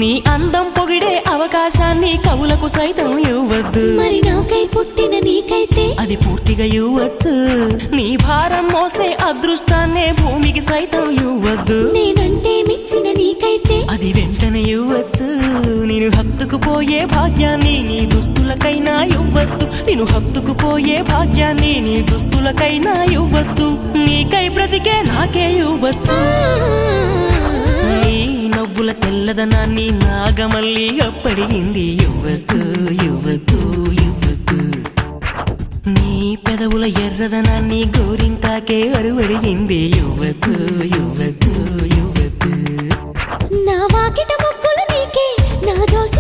నీ అందం పొగిడే అవకాశాన్ని కవులకు సైతం ఇవ్వద్దు. మరి నాకై పుట్టిన నీకైతే అది పూర్తిగా ఇవ్వచ్చు. నీ భారం మోసే అదృష్టాన్నే భూమికి సైతం ఇవ్వద్దు. నేనంటే మెచ్చిన నీకైతే అది వెంటనే ఇవ్వచ్చు. నేను హత్తుకుపోయే భాగ్యాన్ని నీ దుస్తులకైనా ఇవ్వద్దు. నేను హత్తుకుపోయే భాగ్యాన్ని నీ దుస్తులకైనా ఇవ్వద్దు. నీకై బ్రతికే నాకే ఇవ్వచ్చు. నీ నవ్వుల తెల్లదనాన్ని నాగమల్లి అప్పడిగింది. ఇవ్వద్దు ఇవ్వద్దు ఇవ్వద్దు. నీ పెదవుల ఎర్రదనాన్ని గోరింటాకే అరువడిగింది. ఇవ్వద్దు ఇవ్వద్దు ఇవ్వద్దు. నా వాకిట ముక్కులు నీకే, నా దోస